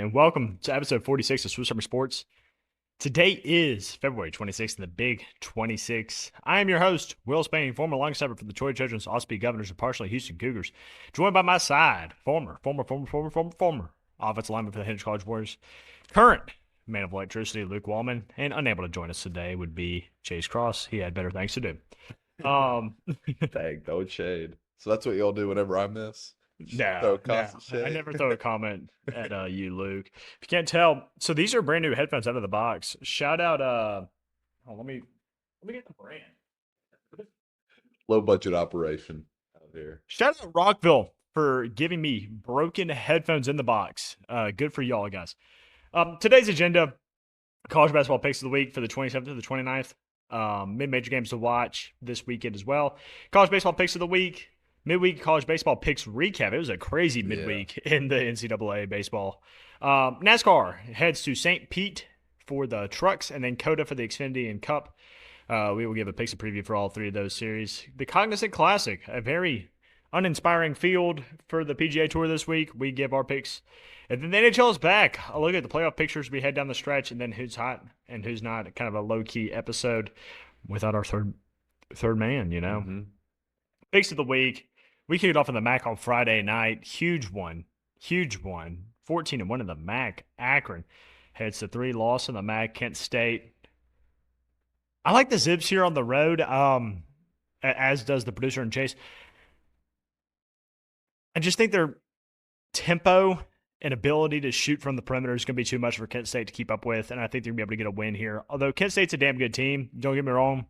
and welcome to episode 46 of Swiss Army Sports. Today is February 26th, and the Big 26. I am your host, Will Spain, former long snapper for the Troy Trojans, Ospey Governors, and partially Houston Cougars. Joined by my side, former offensive lineman for the Heritage College Warriors, current man of electricity, Luke Wallman, and unable to join us today would be Chase Cross. He had better things to do. Um, Dang, no shade. So that's what y'all do whenever I miss? Just throw No, a no, constant I shade? never throw a comment at you, Luke. If you can't tell, so these are brand new headphones out of the box. Shout out, let me get the brand. Low budget operation out here. Shout out Rockville for giving me broken headphones in the box. Good for y'all guys. Today's agenda: college basketball picks of the week for the 27th to the 29th. Mid-major games to watch this weekend as well. College baseball picks of the week. Midweek college baseball picks recap. It was a crazy Yeah. midweek in the NCAA baseball. NASCAR heads to St. Pete for the trucks and then COTA for the Xfinity and Cup. We will give a picks and preview for all three of those series. The Cognizant Classic, a very uninspiring field for the PGA Tour this week. We give our picks. And then the NHL is back. A look at the playoff pictures we head down the stretch and then who's hot and who's not. Kind of a low-key episode without our third man, you know. hmm Picks of the week. We kicked off in the MAC on Friday night. Huge one. 14-1 in the MAC. Akron heads to 3 loss in the MAC. Kent State. I like the Zips here on the road, as does the producer and Chase. I just think their tempo and ability to shoot from the perimeter is going to be too much for Kent State to keep up with, and I think they're going to be able to get a win here. Although Kent State's a damn good team, don't get me wrong.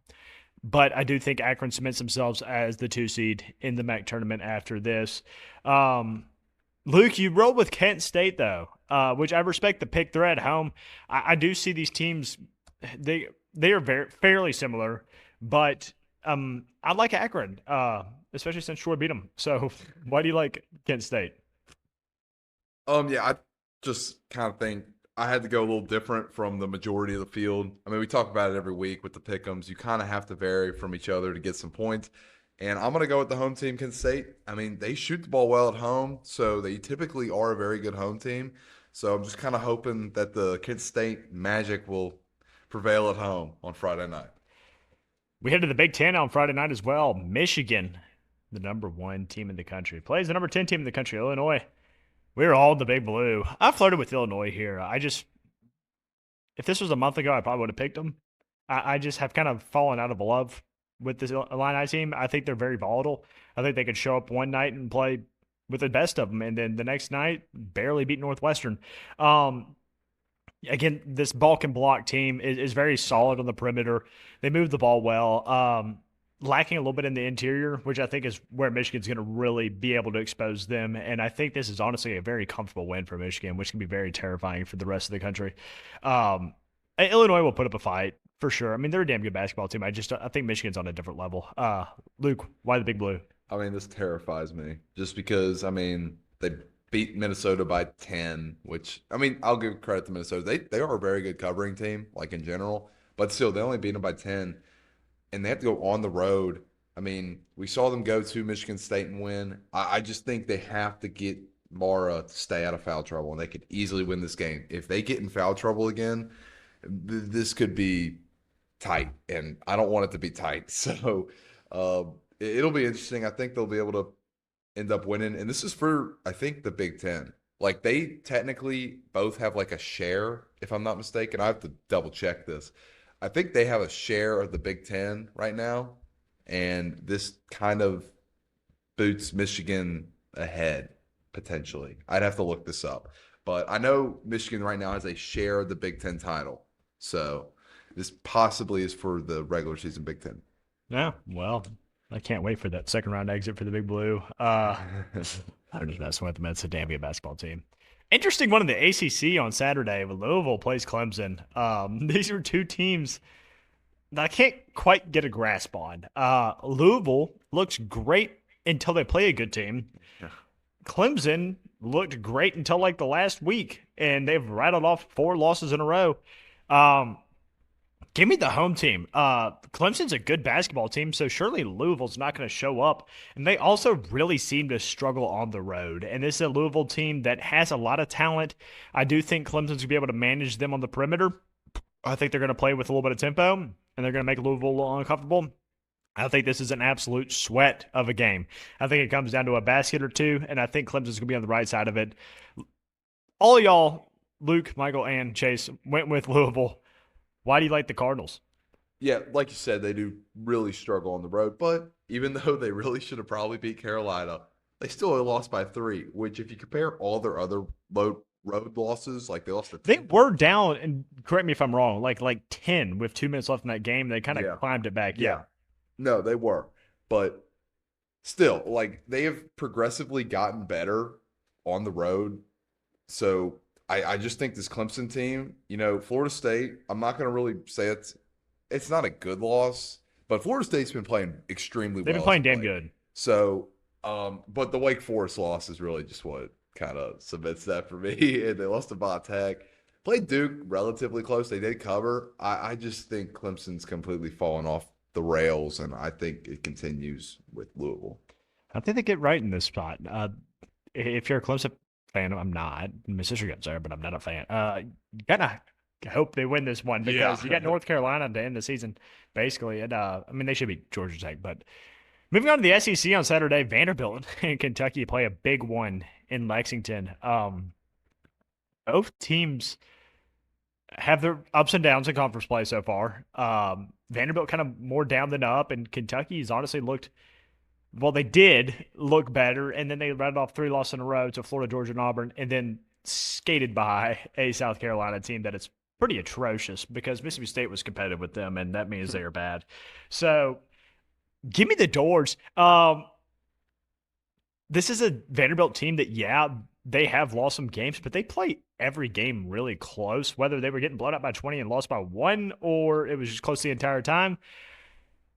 But I do think Akron cements themselves as the 2 seed in the MAC tournament after this. Luke, you rolled with Kent State, though, which I respect the pick. They're at home. I do see these teams, they are fairly similar, but I like Akron, especially since Troy beat them. So why do you like Kent State? Yeah, I just kind of think I had to go a little different from the majority of the field. I mean, we talk about it every week with the pick'ems. You kind of have to vary from each other to get some points. And I'm going to go with the home team, Kent State. I mean, they shoot the ball well at home, so they typically are a very good home team. So I'm just kind of hoping that the Kent State magic will prevail at home on Friday night. We head to the Big Ten on Friday night as well. Michigan, the number 1 team in the country, plays the number 10 team in the country, Illinois. We're all in the Big Blue. I flirted with Illinois here. If this was a month ago, I probably would have picked them. I just have kind of fallen out of love with this Illini team. I think they're very volatile. I think they could show up one night and play with the best of them, and then the next night barely beat Northwestern. Again, this Balkan block team is very solid on the perimeter. They move the ball well. Lacking a little bit in the interior, which I think is where Michigan's going to really be able to expose them. And I think this is honestly a very comfortable win for Michigan, which can be very terrifying for the rest of the country. Illinois will put up a fight for sure. I mean, they're a damn good basketball team. I think Michigan's on a different level. Luke, why the Big Blue? I mean, this terrifies me just because, I mean, they beat Minnesota by 10, which, I mean, I'll give credit to Minnesota. They are a very good covering team, like in general, but still, they only beat them by 10, and they have to go on the road. I mean, we saw them go to Michigan State and win. I just think they have to get Mara to stay out of foul trouble, and they could easily win this game. If they get in foul trouble again, this could be tight, and I don't want it to be tight. So it'll be interesting. I think they'll be able to end up winning. And this is for, I think, the Big Ten. Like, they technically both have like a share, if I'm not mistaken. I have to double check this. I think they have a share of the Big Ten right now. And this kind of boots Michigan ahead, potentially. I'd have to look this up. But I know Michigan right now has a share of the Big Ten title. So this possibly is for the regular season Big Ten. Yeah, well, I can't wait for that second round exit for the Big Blue. I'm just messing with them. It's a damn good basketball team. Interesting one in the ACC on Saturday when Louisville plays Clemson. These are 2 teams that I can't quite get a grasp on. Louisville looks great until they play a good team. Clemson looked great until like the last week, and they've rattled off 4 losses in a row. Give me the home team. Clemson's a good basketball team, so surely Louisville's not going to show up. And they also really seem to struggle on the road. And this is a Louisville team that has a lot of talent. I do think Clemson's going to be able to manage them on the perimeter. I think they're going to play with a little bit of tempo, and they're going to make Louisville a little uncomfortable. I think this is an absolute sweat of a game. I think it comes down to a basket or two, and I think Clemson's going to be on the right side of it. All of y'all, Luke, Michael, and Chase, went with Louisville. Why do you like the Cardinals? Yeah, like you said, they do really struggle on the road. But even though they really should have probably beat Carolina, they still lost by 3. Which, if you compare all their other road losses, like they lost to They Tampa. were down, and correct me if I'm wrong, like 10 with 2 minutes left in that game. They kind of Yeah, climbed it back. yeah. No, they were, but still, like they have progressively gotten better on the road. So I just think this Clemson team, Florida State, I'm not going to really say it's not a good loss, but Florida State's been playing extremely They've been well as playing of damn late. good. So, but the Wake Forest loss is really just what kind of cements that for me. And they lost to Bot Tech. Played Duke relatively close. They did cover. I just think Clemson's completely fallen off the rails, and I think it continues with Louisville. I think they get right in this spot. If you're a Clemson fan, I'm not. My sister gets there, but I'm not a fan. You gotta hope they win this one Yeah. because you got North Carolina to end the season, basically. And I mean, they should be Georgia Tech. But moving on to the SEC on Saturday, Vanderbilt and Kentucky play a big one in Lexington. Both teams have their ups and downs in conference play so far. Vanderbilt kind of more down than up, and Kentucky's honestly looked well. They did look better, and then they rattled off 3 losses in a row to Florida, Georgia, and Auburn, and then skated by a South Carolina team that is pretty atrocious because Mississippi State was competitive with them, and that means they are bad. So give me the doors. This is a Vanderbilt team that, yeah, they have lost some games, but they play every game really close, whether they were getting blown out by 20 and lost by 1 or it was just close the entire time.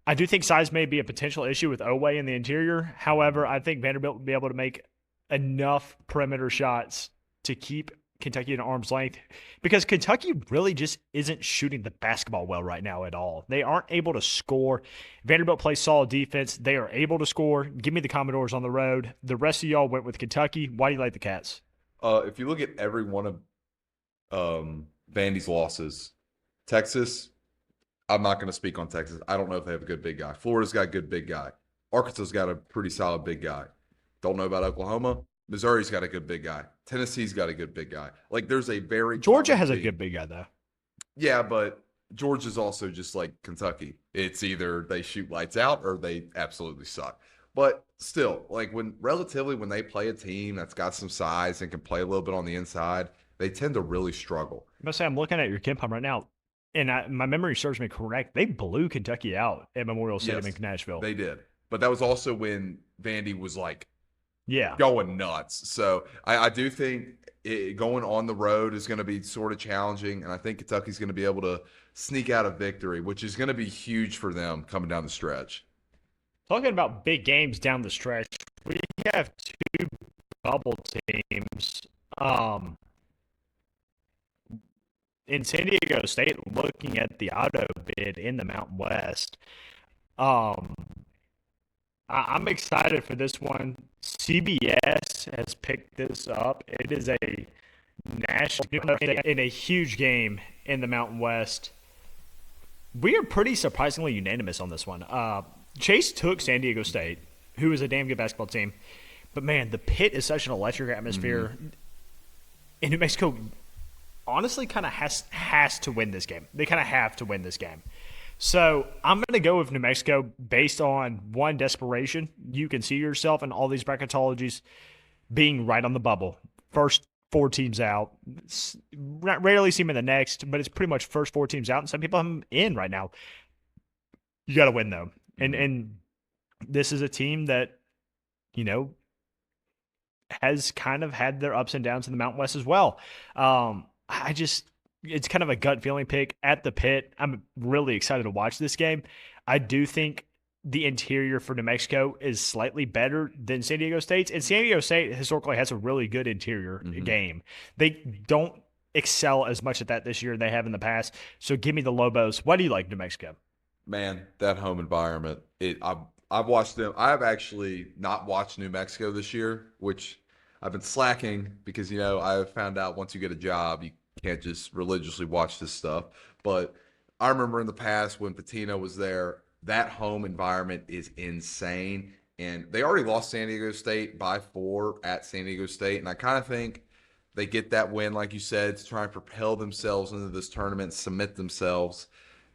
I do think size may be a potential issue with Oweh in the interior. However, I think Vanderbilt will be able to make enough perimeter shots to keep Kentucky at arm's length because Kentucky really just isn't shooting the basketball well right now at all. They aren't able to score. Vanderbilt plays solid defense. They are able to score. Give me the Commodores on the road. The rest of y'all went with Kentucky. Why do you like the Cats? If you look at every one of Vandy's losses, Texas, I'm not going to speak on Texas. I don't know if they have a good big guy. Florida's got a good big guy. Arkansas's got a pretty solid big guy. Don't know about Oklahoma. Missouri's got a good big guy. Tennessee's got a good big guy. Like there's a very Georgia common has a theme. good big guy, though. Yeah, but Georgia's also just like Kentucky. It's either they shoot lights out or they absolutely suck. But still, like when they play a team that's got some size and can play a little bit on the inside, they tend to really struggle. I must say, I'm looking at your KenPom right now, and my memory serves me correct. They blew Kentucky out at Memorial Stadium Yes, in Nashville. they did. But that was also when Vandy was like Yeah. going nuts. So I do think going on the road is going to be sort of challenging, and I think Kentucky's going to be able to sneak out a victory, which is going to be huge for them coming down the stretch. Talking about big games down the stretch, we have 2 bubble teams. In San Diego State, looking at the auto bid in the Mountain West. Um, I'm excited for this one. CBS has picked this up. It is a national in a huge game in the Mountain West. We are pretty surprisingly unanimous on this one. Chase took San Diego State, who is a damn good basketball team. But, man, the pit is such an electric atmosphere. Mm-hmm. And New Mexico honestly kind of has to win this game. They kind of have to win this game. So I'm going to go with New Mexico based on, one, desperation. You can see yourself in all these bracketologies being right on the bubble. First 4 teams out. Rarely see them in the next, but it's pretty much first 4 teams out, and some people have them in right now. You got to win, though. And this is a team that, has kind of had their ups and downs in the Mountain West as well. It's kind of a gut feeling pick at the pit. I'm really excited to watch this game. I do think the interior for New Mexico is slightly better than San Diego State's, and San Diego State historically has a really good interior game. They don't excel as much at that this year as they have in the past. So give me the Lobos. Why do you like New Mexico? Man, that home environment. I've watched them. I've actually not watched New Mexico this year, which I've been slacking because I found out once you get a job, you can't just religiously watch this stuff. But I remember in the past when Patino was there, that home environment is insane. And they already lost San Diego State by 4 at San Diego State, and I kind of think they get that win, like you said, to try and propel themselves into this tournament, submit themselves.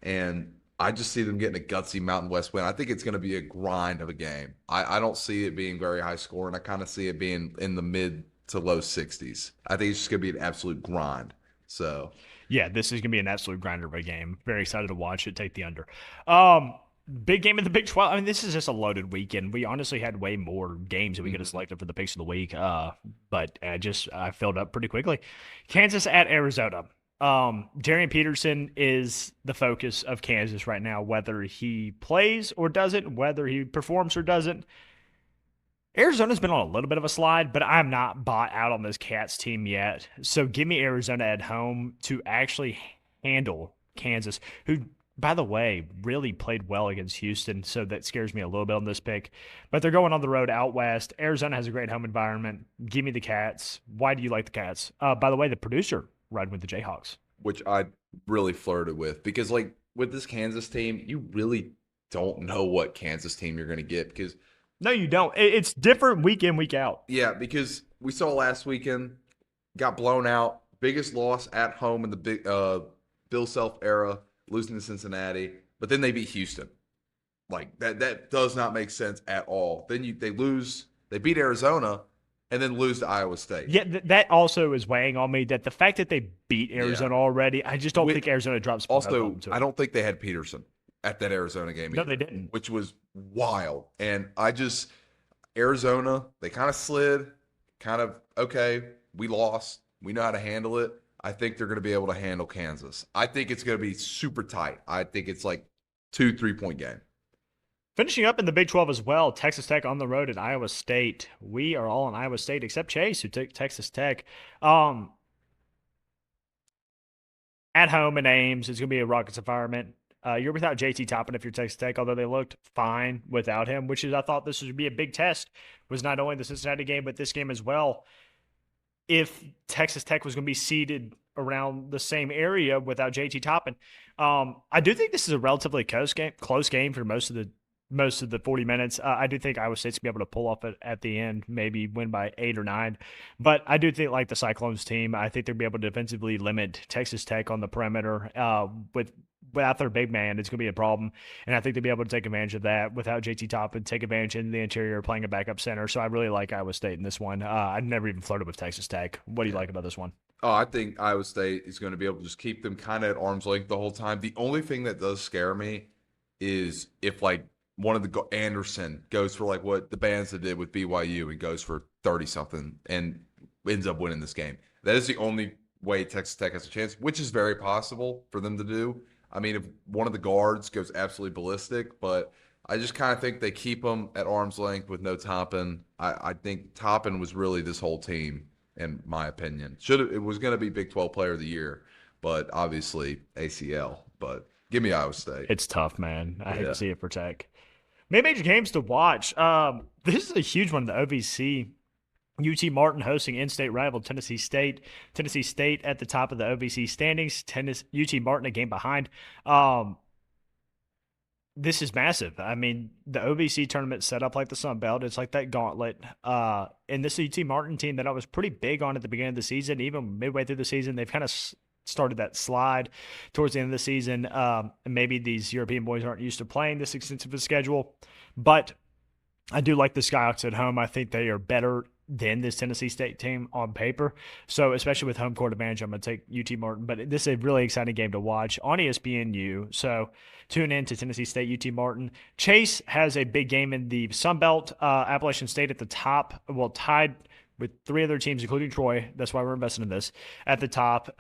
And I just see them getting a gutsy Mountain West win. I think it's going to be a grind of a game. I don't see it being very high scoring. I kind of see it being in the mid to low 60s. I think it's just going to be an absolute grind. So, Yeah, this is going to be an absolute grinder of a game. Very excited to watch it. Take the under. Big game in the Big 12. I mean, this is just a loaded weekend. We honestly had way more games that we could have selected for the picks of the week. But I filled up pretty quickly. Kansas at Arizona. Darian Peterson is the focus of Kansas right now, whether he plays or doesn't, whether he performs or doesn't. Arizona's been on a little bit of a slide, but I'm not bought out on this Cats team yet. So give me Arizona at home to actually handle Kansas, who, by the way, really played well against Houston. So that scares me a little bit on this pick. But they're going on the road out west. Arizona has a great home environment. Give me the Cats. Why do you like the Cats? By the way, the producer riding with the Jayhawks. which I really flirted with because, like, with this Kansas team, you really don't know what Kansas team you're going to get because No, you don't. It's different week in, week out. yeah, because we saw last weekend, got blown out, biggest loss at home in the big Bill Self era, losing to Cincinnati, but then they beat Houston. Like that does not make sense at all. Then they beat Arizona, and then lose to Iowa State. Yeah, that also is weighing on me. That the fact that they beat Arizona already, I just don't think Arizona drops. Also, I don't think they had Peterson at that Arizona game. No, either, they didn't. which was wild. And Arizona, they kind of slid, kind of okay. We lost. We know how to handle it. I think they're going to be able to handle Kansas. I think it's going to be super tight. I think it's like 2-3 point game. Finishing up in the Big 12 as well, Texas Tech on the road at Iowa State. We are all in Iowa State except Chase, who took Texas Tech. At home in Ames, it's going to be a Rockets environment. You're without JT Toppin if you're Texas Tech, although they looked fine without him, which is I thought this would be a big test, was not only the Cincinnati game, but this game as well. If Texas Tech was going to be seated around the same area without JT Toppin. I do think this is a relatively close game for most of the 40 minutes. I do think Iowa State's going to be able to pull off it at the end, maybe win by 8 or 9. But I do think, like the Cyclones team, I think they'll be able to defensively limit Texas Tech on the perimeter. Without their big man, it's going to be a problem. And I think they'll be able to take advantage of that without JT Toppin, take advantage in the interior, playing a backup center. So I really like Iowa State in this one. I've never even flirted with Texas Tech. What do you like about this one? Oh, I think Iowa State is going to be able to just keep them kind of at arm's length the whole time. The only thing that does scare me is if, like, one of the Anderson goes for like what the Bands did with BYU and goes for 30 something and ends up winning this game. That is the only way Texas Tech has a chance, which is very possible for them to do. I mean, if one of the guards goes absolutely ballistic, but I just kind of think they keep them at arm's length with no Toppin. I think Toppin was really this whole team, in my opinion. It was going to be Big 12 Player of the Year, but obviously ACL. But give me Iowa State. It's tough, man. I hate to see it for Tech. Major games to watch. This is a huge one, the OVC. UT Martin hosting in-state rival Tennessee State. Tennessee State at the top of the OVC standings. UT Martin a game behind. This is massive. I mean, the OVC tournament set up like the Sun Belt. It's like that gauntlet. And this UT Martin team that I was pretty big on at the beginning of the season, even midway through the season, they've kind of started that slide towards the end of the season. And maybe these European boys aren't used to playing this extensive a schedule, but I do like the Skyhawks at home. I think they are better than this Tennessee State team on paper. So especially with home court advantage, I'm going to take UT Martin. But this is a really exciting game to watch on ESPNU. So tune in to Tennessee State, UT Martin. Chase has a big game in the Sun Belt. Appalachian State at the top, well, tied with 3 other teams, including Troy. That's why we're investing in this at the top.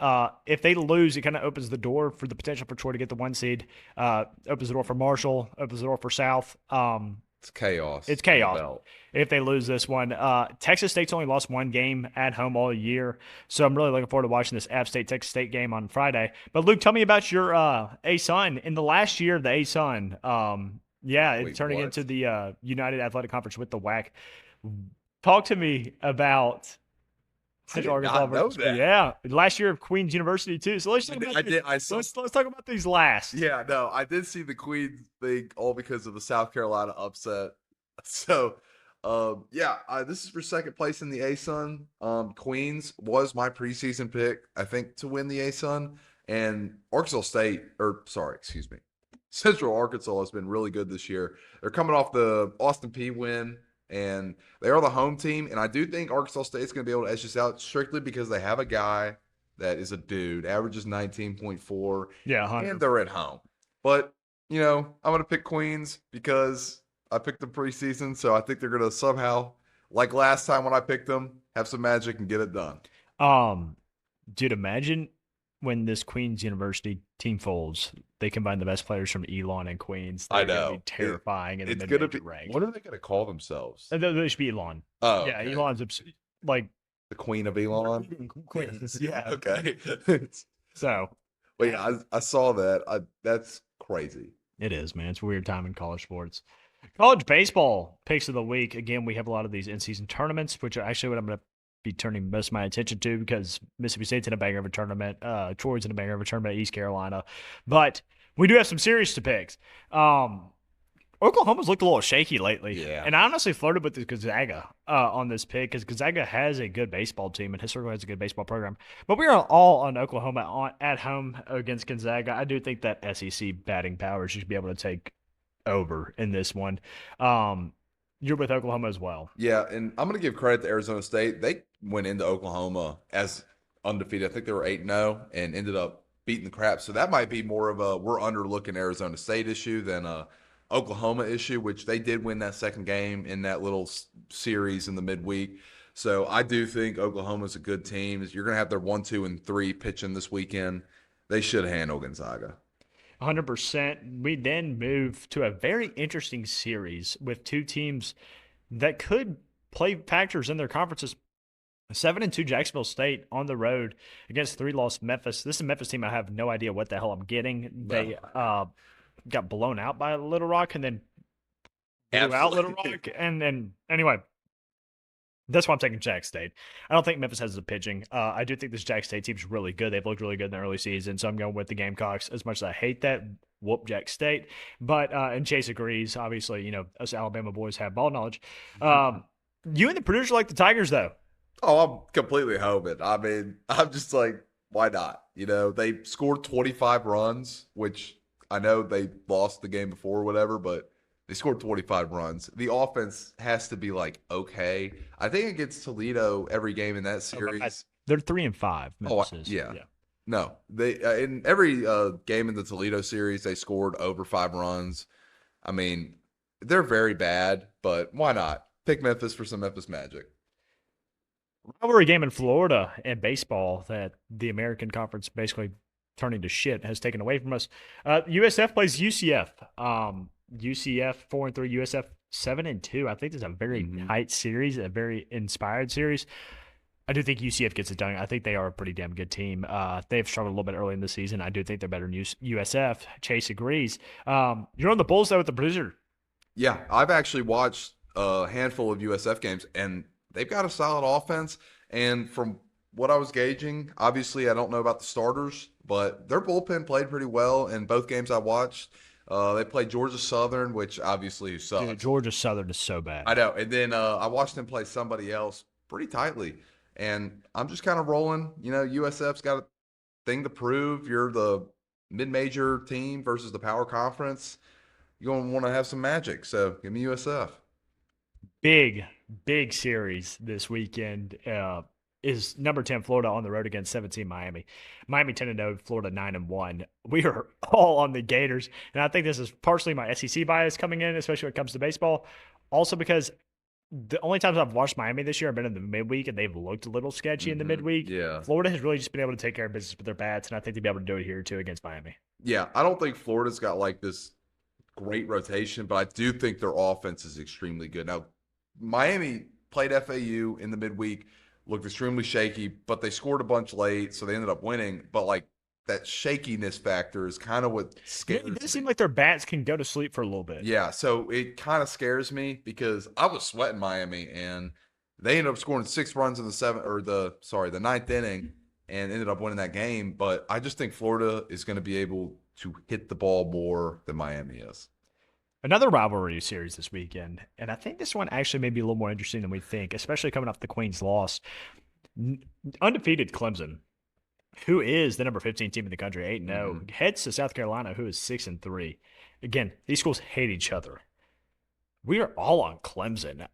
If they lose, it kind of opens the door for the potential for Troy to get the 1 seed. Opens the door for Marshall. Opens the door for South. It's chaos It's in the chaos belt. if they lose this one. Texas State's only lost one game at home all year, so I'm really looking forward to watching this App State Texas State game on Friday. But Luke, tell me about your A-Sun. In the last year of the A-Sun, yeah, it's Wait, turning what? into the United Athletic Conference with the WAC. Talk to me about I Central did Arkansas not know versus Queen. that. Yeah, last year of Queens University too. So let's talk about I these. did. I saw. Let's talk about these last. Yeah, no, I did see the Queens thing all because of the South Carolina upset. So, yeah, this is for second place in the A-Sun. Queens was my preseason pick, I think, to win the A-Sun. And Arkansas State, or sorry, excuse me, Central Arkansas has been really good this year. They're coming off the Austin P win, and they are the home team. And I do think Arkansas State's going to be able to edge this out strictly because they have a guy that is a dude, averages 19.4, Yeah, and 100. they're at home. But, I'm going to pick Queens because I picked them preseason. So I think they're going to somehow, like last time when I picked them, have some magic and get it done. Um, Dude, imagine when this Queens University team folds, they combine the best players from Elon and Queens. I They're going to be know. terrifying in the It's going to mid-major be. rank. What are they going to call themselves? They should be Elon. Oh, Yeah, okay. Elon's like The Queen of Elon? Queens. Yeah. Okay. So But yeah, I saw that. That's crazy. it is, man. It's a weird time in college sports. College baseball picks of the week. Again, we have a lot of these in-season tournaments, which are actually what I'm going to be turning most of my attention to because Mississippi State's in a banger of a tournament. Troy's in a banger of a tournament. East Carolina, but we do have some series to pick. Oklahoma's looked a little shaky lately. Yeah. And I honestly flirted with the Gonzaga on this pick because Gonzaga has a good baseball team and historically has a good baseball program. But we are all on Oklahoma at home against Gonzaga. I do think that SEC batting power should be able to take over in this one. You're with Oklahoma as well. Yeah, and I'm going to give credit to Arizona State. They went into Oklahoma as undefeated. I think they were 8-0 and ended up beating the crap. So that might be more of a we're underlooking Arizona State issue than a Oklahoma issue, which they did win that second game in that little series in the midweek. So I do think Oklahoma's a good team. You're going to have their 1, 2, and 3 pitching this weekend. They should handle Gonzaga. 100%. We then move to a very interesting series with two teams that could play factors in their conferences. 7-2 Jacksonville State on the road against 3-loss Memphis. This is a Memphis team I have no idea what the hell I'm getting. They got blown out by Little Rock and then blew out Little Rock. And then anyway, that's why I'm taking Jack State. I don't think Memphis has the pitching. I do think this Jack State team's really good. They've looked really good in the early season, so I'm going with the Gamecocks. As much as I hate that, whoop Jack State. But and Chase agrees. Obviously, us Alabama boys have ball knowledge. You and the producer like the Tigers, though. Oh, I'm completely hoping. I mean, I'm just like, why not? They scored 25 runs, which I know they lost the game before or whatever, but they scored 25 runs. The offense has to be like, okay. I think it gets Toledo every game in that series. They're 3-5. Memphis is. Yeah. No, they in every game in the Toledo series, they scored over 5 runs. I mean, they're very bad, but why not? Pick Memphis for some Memphis magic. Rivalry game in Florida and baseball that the American Conference basically turning to shit has taken away from us. USF plays UCF. UCF 4-3, USF 7-2. I think this is a very tight series, a very inspired series. I do think UCF gets it done. I think they are a pretty damn good team. They've struggled a little bit early in the season. I do think they're better than USF. Chase agrees. You're on the Bulls though with the producer. Yeah, I've actually watched a handful of USF games, and they've got a solid offense. And from what I was gauging, obviously I don't know about the starters, but their bullpen played pretty well in both games I watched. They played Georgia Southern, which obviously sucks. Dude, Georgia Southern is so bad. I know. And then I watched them play somebody else pretty tightly. And I'm just kind of rolling. USF's got a thing to prove. You're the mid-major team versus the power conference. You're going to want to have some magic. So give me USF. Big series this weekend is number 10 Florida on the road against 17 Miami. Miami 10-0, Florida 9-1. We are all on the Gators, and I think this is partially my SEC bias coming in, especially when it comes to baseball. Also because the only times I've watched Miami this year have been in the midweek, and they've looked a little sketchy in the midweek. Yeah. Florida has really just been able to take care of business with their bats, and I think they'll be able to do it here too against Miami. Yeah, I don't think Florida's got like this great rotation, but I do think their offense is extremely good. Now, Miami played FAU in the midweek, looked extremely shaky, but they scored a bunch late, so they ended up winning. But like that shakiness factor is kind of what Yeah, scares it does me. seem like their bats can go to sleep for a little bit. Yeah, so it kind of scares me because I was sweating Miami and they ended up scoring 6 runs in the ninth inning and ended up winning that game. But I just think Florida is going to be able to hit the ball more than Miami is. Another rivalry series this weekend, and I think this one actually may be a little more interesting than we think, especially coming off the Queens loss. Undefeated Clemson, who is the number 15 team in the country, 8-0, heads to South Carolina, who is 6-3. Again, these schools hate each other. We are all on Clemson.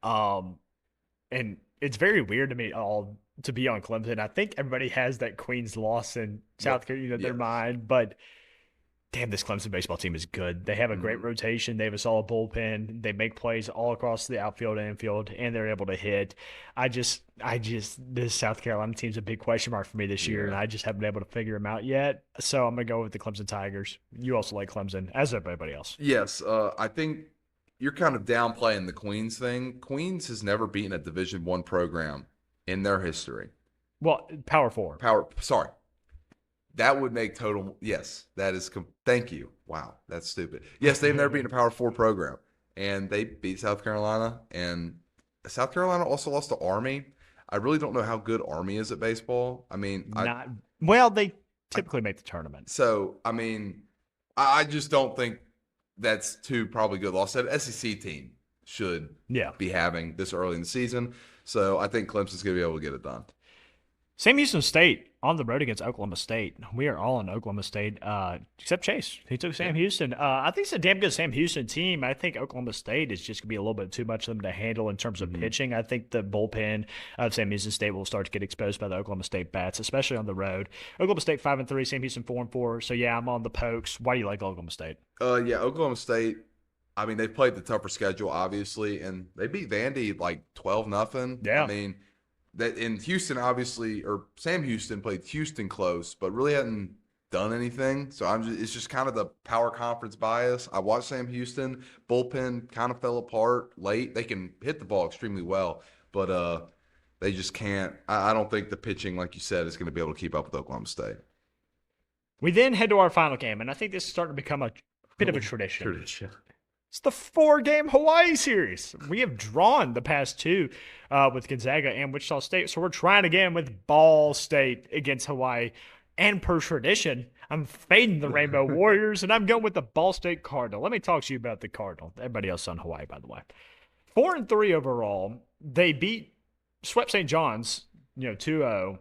And it's very weird to me all to be on Clemson. I think everybody has that Queens loss in South Carolina in their Yes. mind, but damn, this Clemson baseball team is good. They have a great Mhm. rotation. They have a solid bullpen. They make plays all across the outfield and infield, and they're able to hit. This South Carolina team's a big question mark for me this year, and Yeah. I just haven't been able to figure them out yet. So I'm gonna go with the Clemson Tigers. You also like Clemson, as everybody else. Yes. I think you're kind of downplaying the Queens thing. Queens has never beaten a Division I program in their history. Well, Power Four. Sorry. That would make total. Yes, that is. Thank you. Wow, that's stupid. Yes, they've never beaten a Power Four program, and they beat South Carolina. And South Carolina also lost to Army. I really don't know how good Army is at baseball. I mean, Not well. They I typically make the tournament. so I mean, I just don't think that's two probably good losses. That SEC team should Yeah. be having this early in the season. So I think Clemson's going to be able to get it done. Sam Houston State on the road against Oklahoma State. We are all in Oklahoma State, except Chase. He took Sam Houston. I think it's a damn good Sam Houston team. I think Oklahoma State is just going to be a little bit too much for them to handle in terms of pitching. I think the bullpen of Sam Houston State will start to get exposed by the Oklahoma State bats, especially on the road. Oklahoma State 5-3, Sam Houston 4-4. So yeah, I'm on the Pokes. Why do you like Oklahoma State? Yeah, Oklahoma State. I mean, they played the tougher schedule, obviously, and they beat Vandy like 12-0. I Yeah. mean, that in Houston, obviously, or Sam Houston played Houston close, but really hadn't done anything. So it's just kind of the power conference bias. I watched Sam Houston bullpen kind of fell apart late. They can hit the ball extremely well, but they just can't. I don't think the pitching, like you said, is going to be able to keep up with Oklahoma State. We then head to our final game, and I think this is starting to become a bit of a tradition. It's the 4-game Hawaii series. We have drawn the past two with Gonzaga and Wichita State. So we're trying again with Ball State against Hawaii. And per tradition, I'm fading the Rainbow Warriors, and I'm going with the Ball State Cardinal. Let me talk to you about the Cardinal. Everybody else on Hawaii, by the way. 4-3 overall. They swept St. John's, 2-0.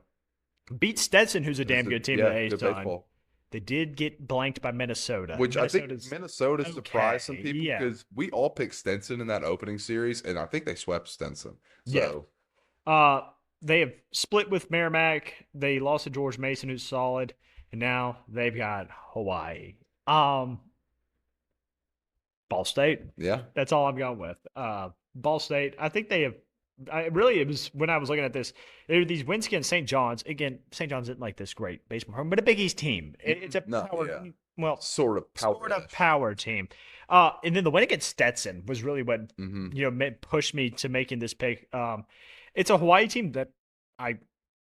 Beat Stetson, who's a damn good team in the good A-Sun. baseball. They did get blanked by Minnesota. Which I think Minnesota's Minnesota surprised some okay, people yeah. because we all picked Stetson in that opening series, and I think they swept Stetson. So They have split with Merrimack. They lost to George Mason, who's solid, and now they've got Hawaii. Ball State. yeah, That's all I'm going with. Ball State. I think they have. It was when I was looking at this. There were these wins against St. John's. Again, St. John's isn't like this great baseball program, but a Big East team. It's a No, power. yeah. Well, sort of power. sort of power team. And then the win against Stetson was really what pushed me to making this pick. It's a Hawaii team that I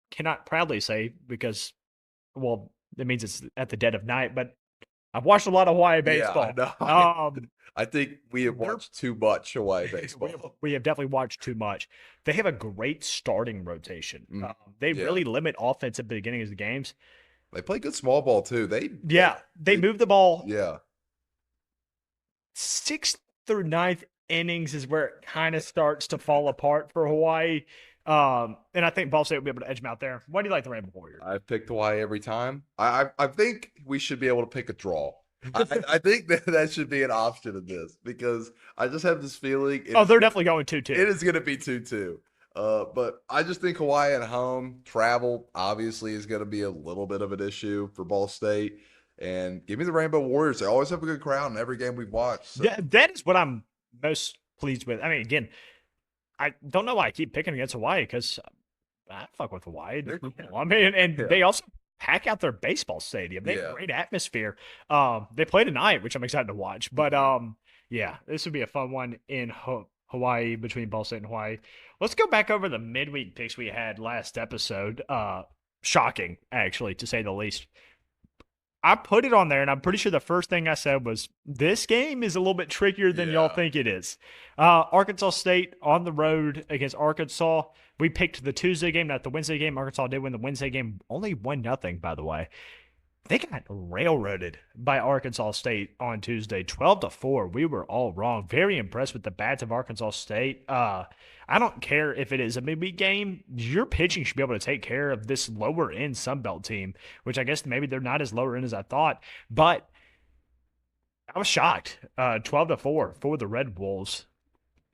cannot proudly say because, well, it means it's at the dead of night. But I've watched a lot of Hawaii baseball. Yeah, I know. I think we have they're- watched too much Hawaii baseball. We have definitely watched too much. They have a great starting rotation. They Yeah. really limit offense at the beginning of the games. They play good small ball too. They move the ball. Yeah. 6th through 9th innings is where it kind of starts to fall apart for Hawaii. And I think Ball State will be able to edge them out there. Why do you like the Rainbow Warriors? I've picked Hawaii every time. I think we should be able to pick a draw. I think that should be an option in this because I just have this feeling. They're definitely going 2-2. It is going to be 2-2. But I just think Hawaii at home, travel obviously is going to be a little bit of an issue for Ball State. And give me the Rainbow Warriors. They always have a good crowd in every game we've watched. So. That is what I'm most pleased with. I mean, again, I don't know why I keep picking against Hawaii because I fuck with Hawaii. They're cool. I mean, and they also pack out their baseball stadium. They have a great atmosphere. They play tonight, which I'm excited to watch. But Yeah, this would be a fun one in Hawaii between Ball State and Hawaii. Let's go back over the midweek picks we had last episode. Shocking, actually, to say the least. I put it on there, and I'm pretty sure the first thing I said was, this game is a little bit trickier than y'all Yeah. think it is. Arkansas State on the road against Arkansas. We picked the Tuesday game, not the Wednesday game. Arkansas did win the Wednesday game, only 1-0, by the way. They got railroaded by Arkansas State on Tuesday, 12-4. We were all wrong. Very impressed with the bats of Arkansas State. I don't care if it is a midweek game. Your pitching should be able to take care of this lower end Sunbelt team, which I guess maybe they're not as lower end as I thought. But I was shocked. 12-4 for the Red Wolves.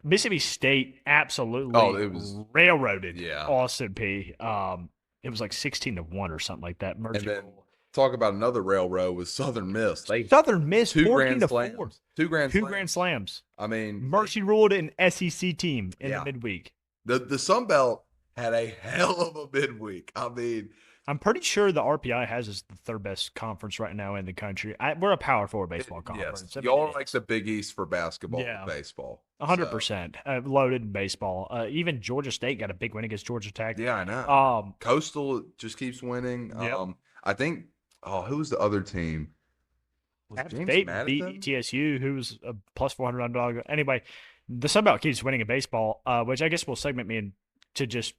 Mississippi State Oh, absolutely it was railroaded yeah. Austin P. It was like 16-1 or something like that. And Mercy then rule. talk about another railroad with Southern Miss. They Southern Miss two 14 grand to 4. slams. Two grand Two slams. grand slams. I mean, Mercy ruled an SEC team in Yeah. the midweek. the Sun Belt had a hell of a midweek. I mean, I'm pretty sure the RPI has us the third best conference right now in the country. We're a Power Four baseball conference. yes, I mean, y'all are it like is. the Big East for basketball, Yeah. and baseball. 100% loaded in baseball. Even Georgia State got a big win against Georgia Tech. Yeah, I know. Coastal just keeps winning. Yep. I think. Oh, who was the other team? Was App James State Madison? beat ETSU, who's a plus 400 underdog. Anyway, the Sun Belt keeps winning in baseball, which I guess will segment me into just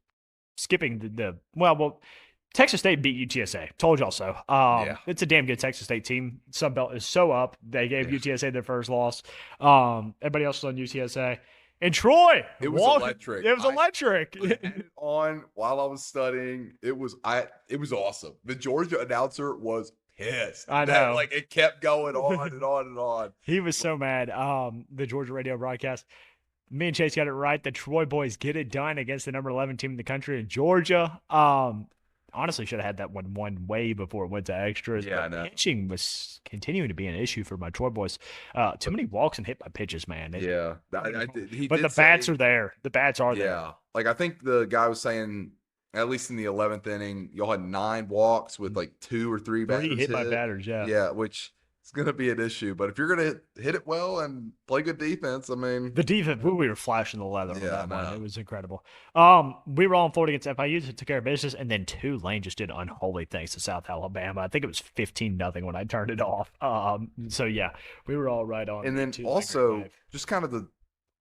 skipping well, Texas State beat UTSA. Told y'all so. Yeah. It's a damn good Texas State team. Sun Belt is so up. They gave Yeah. UTSA their first loss. Everybody else was on UTSA. And Troy, It was electric. It was electric. I had it on while I was studying. It was awesome. The Georgia announcer was pissed. I know. Like it kept going on and on and on. He was so mad. The Georgia radio broadcast. Me and Chase got it right. The Troy boys get it done against the number 11 team in the country in Georgia. Honestly, should have had that one won way before it went to extras. Yeah, I but know. pitching was continuing to be an issue for my Troy boys. Too many walks and hit by pitches, man. Yeah. But He the did bats say- are there. The bats are there. Yeah. Like I think the guy was saying, at least in the 11th inning, y'all had 9 walks with like 2 or 3 batters Three hit by batters, yeah. Yeah, which is going to be an issue. But if you're going to hit it well and play good defense, I mean, The defense, we were flashing the leather on Yeah, that I one. know. It was incredible. We were all in Florida against FIU to take care of business, and then Tulane just did unholy things to South Alabama. I think it was 15-0 when I turned it off. So yeah, we were all right on. and then Tulane also Drive. just kind of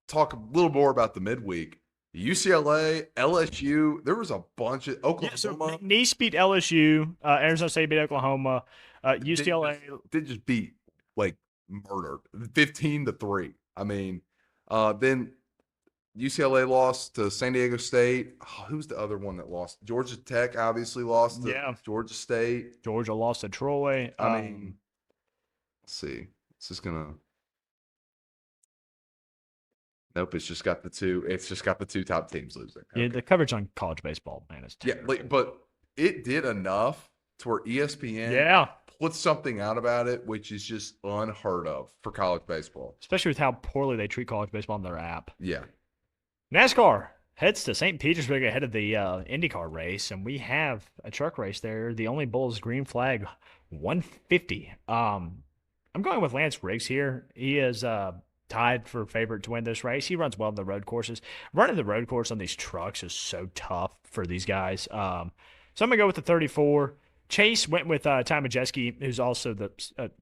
talk a little more about the midweek. UCLA, LSU, there was a bunch of Yeah, so Oklahoma. McNeese beat LSU. Arizona State beat Oklahoma. UCLA. Did just beat like murdered 15-3. I mean, then UCLA lost to San Diego State. Oh, who's the other one that lost? Georgia Tech obviously lost to Yeah. Georgia State. Georgia lost to Troy. I mean, let's see. It's just gonna. Nope, it's just got the two. It's just got the 2 top teams losing. yeah, Okay. the coverage on college baseball, man, is Yeah, terrible. but it did enough to where ESPN Yeah, put something out about it, which is just unheard of for college baseball. especially with how poorly they treat college baseball on their app. Yeah. NASCAR heads to St. Petersburg ahead of the IndyCar race, and we have a truck race there. The only bull is green flag 150. I'm going with Lance Riggs here. He is tied for favorite to win this race. He runs well on the road courses. Running the road course on these trucks is so tough for these guys. So I'm going to go with the 34. Chase went with Ty Majeski, who's also the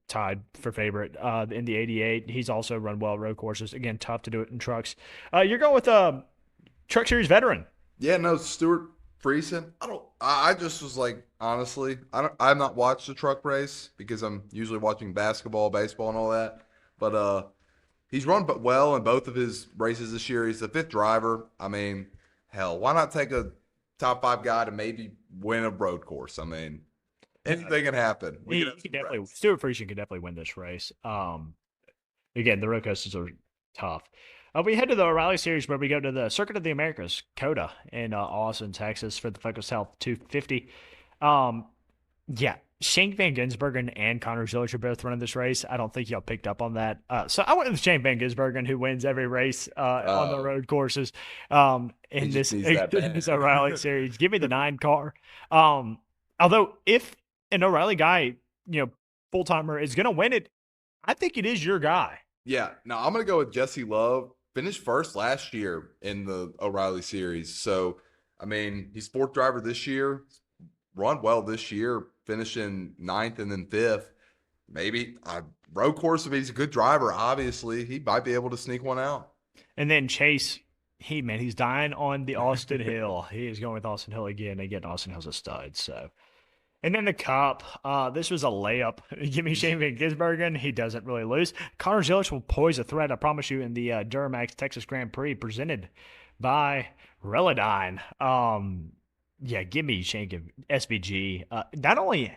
tied for favorite in the 88. He's also run well road courses. Again, tough to do it in trucks. You're going with Truck Series veteran. Yeah, no, Stuart Friesen. I just was like, honestly, I've not watched the truck race because I'm usually watching basketball, baseball, and all that. But he's run but well in both of his races this year. He's the 5th driver. I mean, hell, why not take a top 5 guy to maybe win a road course? I mean, anything can happen. He can definitely Stuart Friesen can definitely win this race. Again, the road courses are tough. We head to the O'Reilly Series where we go to the Circuit of the Americas, COTA, in Austin, Texas, for the Focus Health 250. Yeah, Shane Van Gisbergen and Connor Zilish are both running this race. I don't think y'all picked up on that. So I went with Shane Van Gisbergen, who wins every race on the road courses in just needs that in this O'Reilly Series. Give me the 9 car. Although if an O'Reilly guy, full timer is going to win it, I think it is your guy. Yeah, no, I'm gonna go with Jesse Love. Finished first last year in the O'Reilly series. So, I mean, he's fourth driver this year, run well this year, finishing ninth and then fifth. Maybe road course, if he's a good driver, obviously, he might be able to sneak one out. And then Chase, he's dying on the Austin Hill. He is going with Austin Hill again. Again, Austin Hill's a stud. So, and then the Cup. This was a layup. Give me Shane Van Gisbergen. He doesn't really lose. Connor Zilisch will pose a threat, I promise you, in the Duramax Texas Grand Prix presented by Relodyne. Yeah, give me Shane SVG. Not only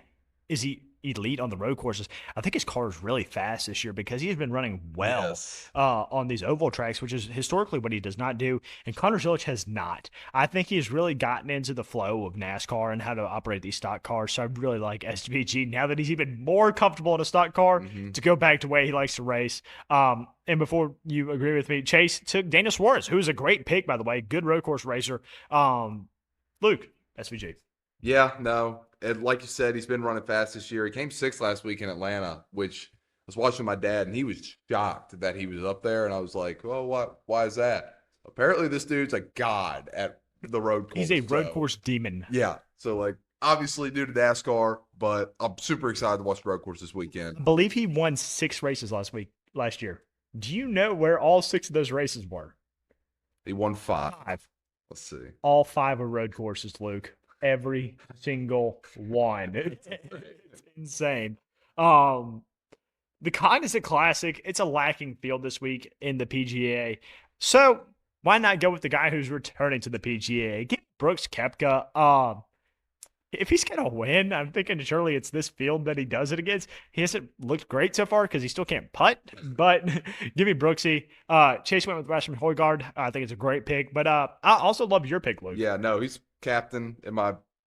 is he elite on the road courses, I think his car is really fast this year because he's been running well Yes. on these oval tracks, which is historically what he does not do. And Connor Zilisch has not. I think he's really gotten into the flow of NASCAR and how to operate these stock cars. So I really like SVG now that he's even more comfortable in a stock car to go back to the way he likes to race. And before you agree with me, Chase took Daniel Suarez, who is a great pick, by the way, good road course racer. Luke, SVG. Yeah, no. And like you said, he's been running fast this year. He came sixth last week in Atlanta, which I was watching my dad, and he was shocked that he was up there. And I was like, well, what? Why is that? Apparently, this dude's a god at the road course. He's a road so, course demon. Yeah. So, like, obviously new to NASCAR, but I'm super excited to watch the road course this weekend. I believe he won 6 races last year. Do you know where all 6 of those races were? He won 5. 5. Let's see. All 5 are road courses, Luke. Every single one. It's insane. The Cognizant Classic, it's a lacking field this week in the PGA. So why not go with the guy who's returning to the PGA? Get Brooks Koepka. If he's going to win, I'm thinking surely it's this field that he does it against. He hasn't looked great so far because he still can't putt, but give me Brooksy. Chase went with Rasmus Højgaard. I think it's a great pick, but I also love your pick, Luke. Yeah, no, he's captain in my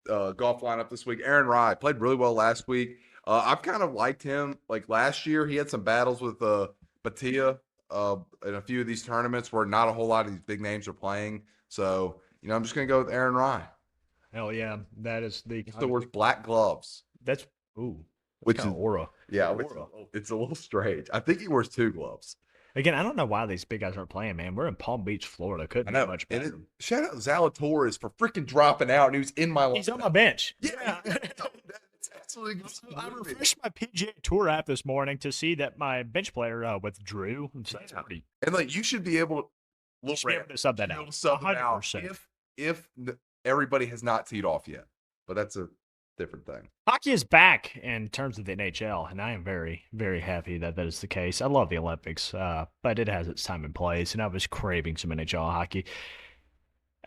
golf lineup this week. Aaron Rai played really well last week. I've kind of liked him. Like last year, he had some battles with Batia in a few of these tournaments where not a whole lot of these big names are playing. So, I'm just going to go with Aaron Rai. Hell yeah. That is the. He still wears black gloves. That's, ooh. Which is aura. Yeah, it's a little strange. I think he wears 2 gloves. Again, I don't know why these big guys aren't playing, man. We're in Palm Beach, Florida. Couldn't be much better. Shout out Zalatoris for freaking dropping out, and he was in my lineup. He's on my bench. Yeah. That's absolutely good. I refreshed my PGA Tour app this morning to see that my bench player withdrew. So that's pretty. And like you should be able to sub that out. Sub it out if everybody has not teed off yet. But that's a different thing. Hockey is back in terms of the NHL, and I am very, very happy that that is the case. I love the Olympics, but it has its time and place, and I was craving some NHL hockey.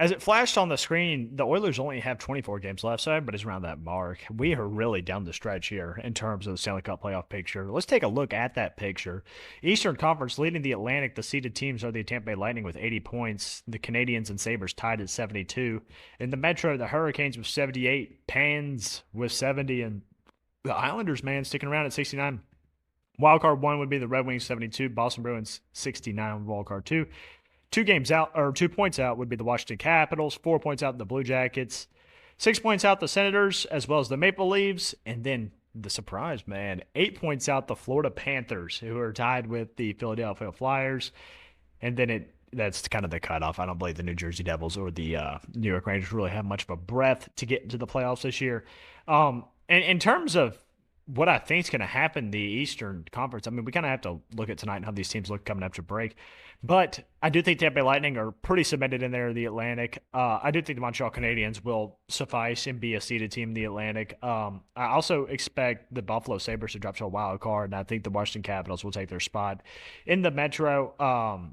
As it flashed on the screen, the Oilers only have 24 games left, so everybody's around that mark. We are really down the stretch here in terms of the Stanley Cup playoff picture. Let's take a look at that picture. Eastern Conference leading the Atlantic. The seeded teams are the Tampa Bay Lightning with 80 points. The Canadiens and Sabres tied at 72. In the Metro, the Hurricanes with 78. Pans with 70. And the Islanders, man, sticking around at 69. Wildcard 1 would be the Red Wings, 72. Boston Bruins, 69 wildcard 2. 2 games out, or 2 points out, would be the Washington Capitals. 4 points out, the Blue Jackets. 6 points out, the Senators, as well as the Maple Leafs. And then the surprise, man, 8 points out, the Florida Panthers, who are tied with the Philadelphia Flyers. And then that's kind of the cutoff. I don't believe the New Jersey Devils or the New York Rangers really have much of a breath to get into the playoffs this year. And in terms of what I think is going to happen in the Eastern Conference, I mean, we kind of have to look at tonight and how these teams look coming up to break. But I do think Tampa Bay Lightning are pretty cemented in there in the Atlantic. I do think the Montreal Canadiens will suffice and be a seeded team in the Atlantic. I also expect the Buffalo Sabres to drop to a wild card, and I think the Washington Capitals will take their spot in the Metro.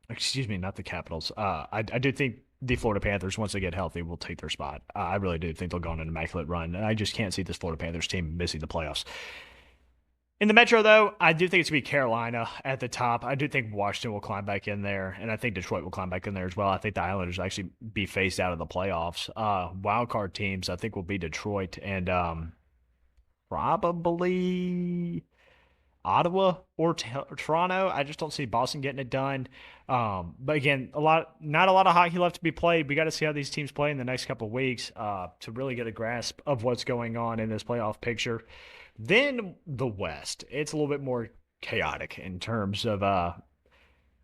Excuse me, not the Capitals. I do think the Florida Panthers, once they get healthy, will take their spot. I really do think they'll go on an immaculate run, and I just can't see this Florida Panthers team missing the playoffs. In the Metro, though, I do think it's going to be Carolina at the top. I do think Washington will climb back in there, and I think Detroit will climb back in there as well. I think the Islanders will actually be phased out of the playoffs. Wildcard teams, I think, will be Detroit and probably Ottawa or Toronto. I just don't see Boston getting it done. But again, not a lot of hockey left to be played. We got to see how these teams play in the next couple of weeks to really get a grasp of what's going on in this playoff picture. Then the West, it's a little bit more chaotic in terms of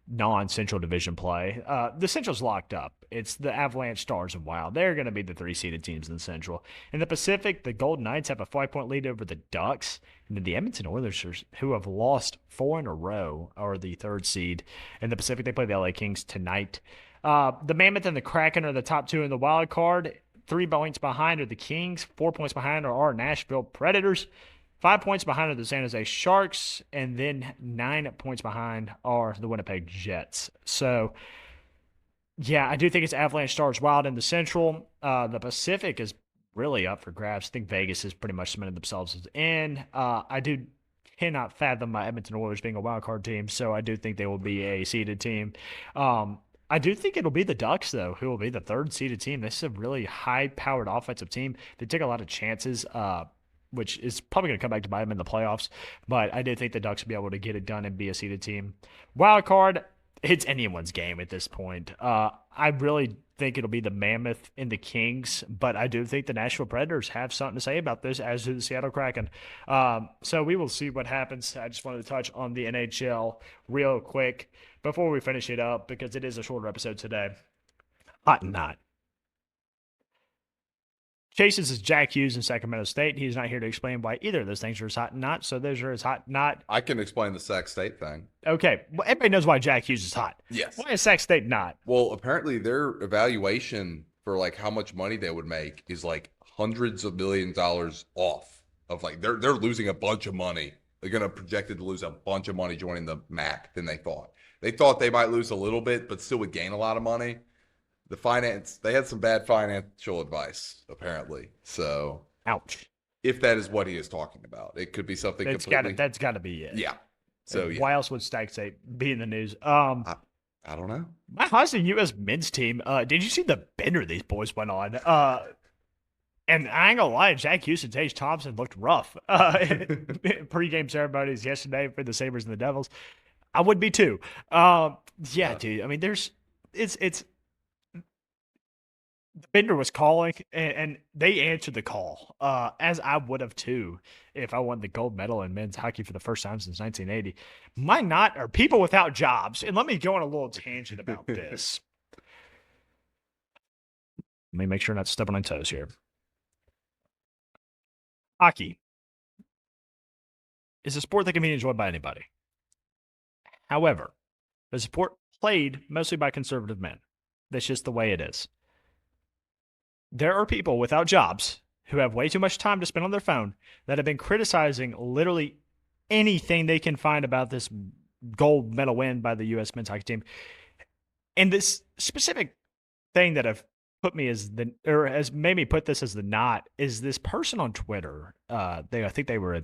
non-Central Division play. The Central's locked up. It's the Avalanche, Stars, and Wild. They're going to be the three-seeded teams in the Central. In the Pacific, the Golden Knights have a 5-point lead over the Ducks, and then the Edmonton Oilers, who have lost 4 in a row, are the third seed. In the Pacific, they play the LA Kings tonight. The Mammoth and the Kraken are the top two in the wild card. 3 points behind are the Kings. 4 points behind are our Nashville Predators. 5 points behind are the San Jose Sharks, and then 9 points behind are the Winnipeg Jets. So, yeah, I do think it's Avalanche, Stars, Wild in the Central. The Pacific is really up for grabs. I think Vegas has pretty much cemented themselves as in. Cannot fathom my Edmonton Oilers being a wild card team, so I do think they will be a seeded team. I do think it'll be the Ducks, though, who will be the third seeded team. This is a really high-powered offensive team. They take a lot of chances. Which is probably going to come back to bite them in the playoffs. But I do think the Ducks will be able to get it done and be a seeded team. Wild card, it's anyone's game at this point. I really think it'll be the Mammoth and the Kings, but I do think the Nashville Predators have something to say about this, as do the Seattle Kraken. So we will see what happens. I just wanted to touch on the NHL real quick before we finish it up, because it is a shorter episode today. Hot and not. Chase's is Jack Hughes in Sacramento State. He's not here to explain why either of those things are as hot and not. So those are as hot and not. I can explain the Sac State thing. Okay. Well, everybody knows why Jack Hughes is hot. Yes. Why is Sac State not? Well, apparently their evaluation for like how much money they would make is like hundreds of millions of dollars off of like they're losing a bunch of money. They're going to projected to lose a bunch of money joining the MAC than they thought. They thought they might lose a little bit, but still would gain a lot of money. They had some bad financial advice, apparently. So, ouch. If that is what he is talking about, it could be something that's completely. That's got to be it. Yeah. So, yeah. Why else would Sac State be in the news? I don't know. My Hudson U.S. men's team, did you see the bender these boys went on? And I ain't gonna lie, Jack Hughes and Tage Thompson looked rough. Pre-game ceremonies yesterday for the Sabres and the Devils. I would be too. Dude. I mean, it's the Bender was calling, and they answered the call, as I would have too if I won the gold medal in men's hockey for the first time since 1980. My not are people without jobs. And let me go on a little tangent about this. Let me make sure I'm not stepping on toes here. Hockey is a sport that can be enjoyed by anybody. However, it's a sport played mostly by conservative men. That's just the way it is. There are people without jobs who have way too much time to spend on their phone that have been criticizing literally anything they can find about this gold medal win by the U.S. men's hockey team. And this specific thing that have put me has made me put this as the knot is this person on Twitter. I think they were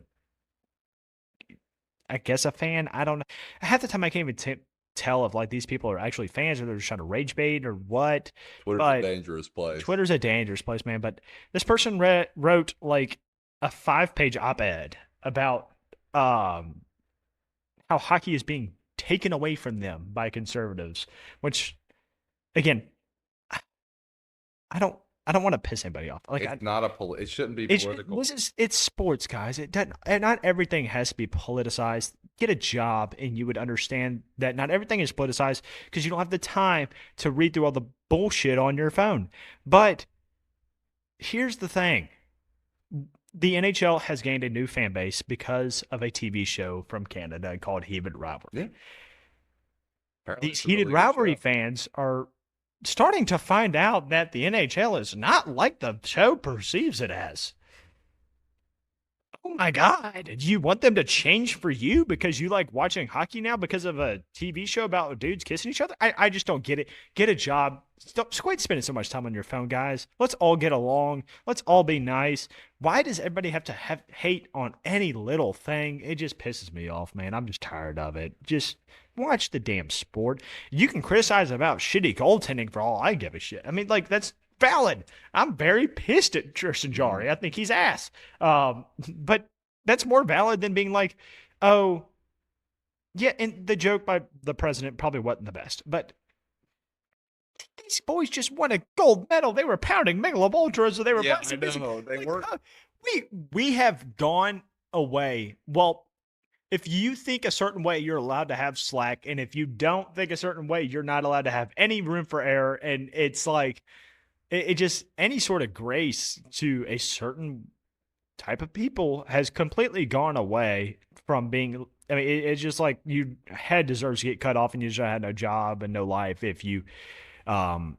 I guess a fan. I don't know. Half the time I can't even tell if like these people are actually fans or they're just trying to rage bait or what. Twitter's a dangerous place. Twitter's a dangerous place, man. But this person wrote like a 5-page op-ed about how hockey is being taken away from them by conservatives, which again, I don't want to piss anybody off. Like it shouldn't be political. It's sports, guys. It doesn't, and not everything has to be politicized. Get a job, and you would understand that not everything is politicized because you don't have the time to read through all the bullshit on your phone. But here's the thing: the NHL has gained a new fan base because of a TV show from Canada called Heated Rivalry. Yeah. These Heated Rivalry fans are starting to find out that the NHL is not like the show perceives it as. Oh my God. Do you want them to change for you because you like watching hockey now because of a TV show about dudes kissing each other? I just don't get it. Get a job. Stop quit spending so much time on your phone, guys. Let's all get along. Let's all be nice. Why does everybody have to hate on any little thing? It just pisses me off, man. I'm just tired of it. Just watch the damn sport. You can criticize about shitty goaltending for all I give a shit. I mean, like, that's valid. I'm very pissed at Tristan Jarry. I think he's ass. But that's more valid than being like, oh, yeah, and the joke by the president probably wasn't the best. But these boys just won a gold medal. They were pounding Michelob Ultras, so they were I know. They weren't. We have gone away. Well, if you think a certain way, you're allowed to have slack, and if you don't think a certain way, you're not allowed to have any room for error. And it's like it just any sort of grace to a certain type of people has completely gone away from being. I mean, it's just like you head deserves to get cut off, and you just had no job and no life if you um,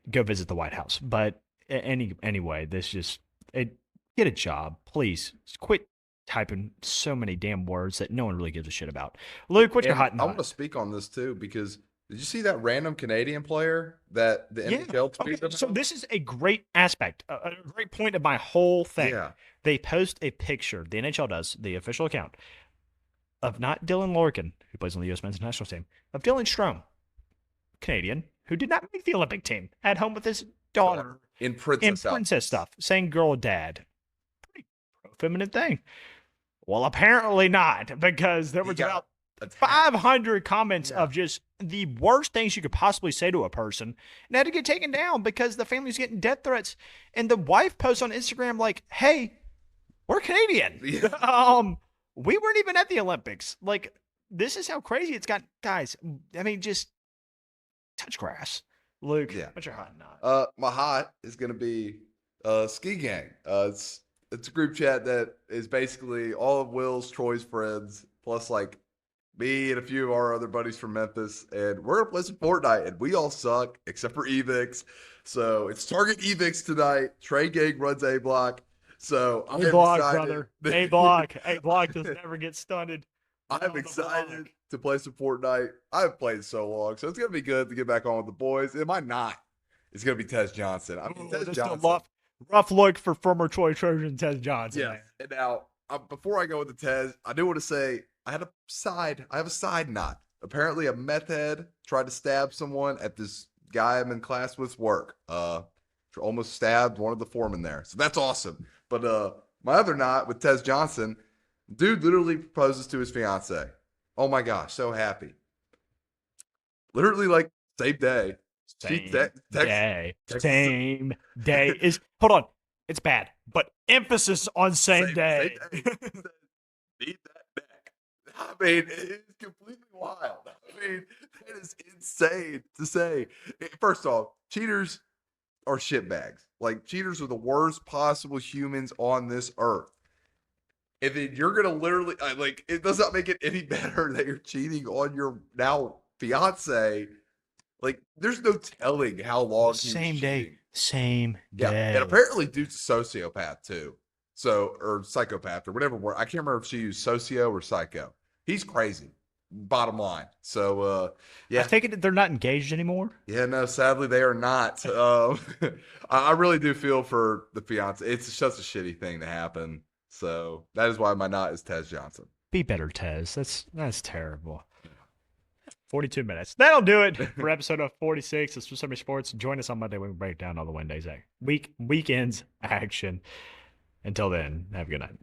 go visit the White House. But anyway, this just get a job, please. Just quit typing so many damn words that no one really gives a shit about. Luke, what's your And hot I want to nut? speak on this too because did you see that random Canadian player that the Yeah. NHL Okay. tweeted So about? this is a great aspect, a great point of my whole thing. Yeah. They post a picture, the NHL does, the official account, of not Dylan Lorcan, who plays on the U.S. men's national team, of Dylan Strome, Canadian, who did not make the Olympic team, at home with his daughter In in princess princess outfits. stuff, saying girl dad. Pretty pro-feminine thing. Well, apparently not, because there He was got about attacked. 500 comments Yeah. of just the worst things you could possibly say to a person, and had to get taken down because the family's getting death threats. And the wife posts on Instagram like, "Hey, we're Canadian. Yeah. We weren't even at the Olympics. Like, this is how crazy it's got, guys. I mean, just touch grass." Luke, Yeah. what's your hot nut? My hot is gonna be Ski Gang. It's a group chat that is basically all of Will's, Troy's friends, plus like me and a few of our other buddies from Memphis, and we're gonna play some Fortnite, and we all suck except for Evix. So it's Target Evix tonight. Trey Gang runs A block. So I A am block, excited. brother. A block. A block does never get stunted. I'm On the excited block. to play some Fortnite. I haven't played so long, so it's gonna be good to get back on with the boys. Am I not? It's gonna be Tez Johnson. I mean, Ooh, Tez that's a Johnson. rough look for former Troy Trojan Ted Johnson. Yeah. Man. And now, before I go with the Tez, I do want to say I have a side knot. Apparently, a meth head tried to stab someone at this guy I'm in class with's work. Almost stabbed one of the foremen there. So that's awesome. But my other knot with Tez Johnson, dude literally proposes to his fiance. Oh my gosh, so happy. Literally like same day. She Same day. text Same day is hold on. It's bad, but emphasis on same day. Same day. Need that neck. I mean, it's completely wild. I mean, that is insane to say. First off, cheaters are shitbags. Like, cheaters are the worst possible humans on this earth. And then you're gonna literally like it does not make it any better that you're cheating on your now fiance. Like, there's no telling how long he was Same day. cheating. Same Yeah, day. and apparently dude's a sociopath too. So, or psychopath or whatever word. I can't remember if she used socio or psycho. He's crazy. Bottom line. So, I yeah, take it that they're not engaged anymore. yeah. No, sadly they are not. I really do feel for the fiance. It's just a shitty thing to happen. So that is why my knot is Tez Johnson. Be better, Tez. That's terrible. 42 minutes. That'll do it for episode of 46 of Summer Sports. Join us on Monday when we break down all the Wednesdays weekends action. Until then, have a good night.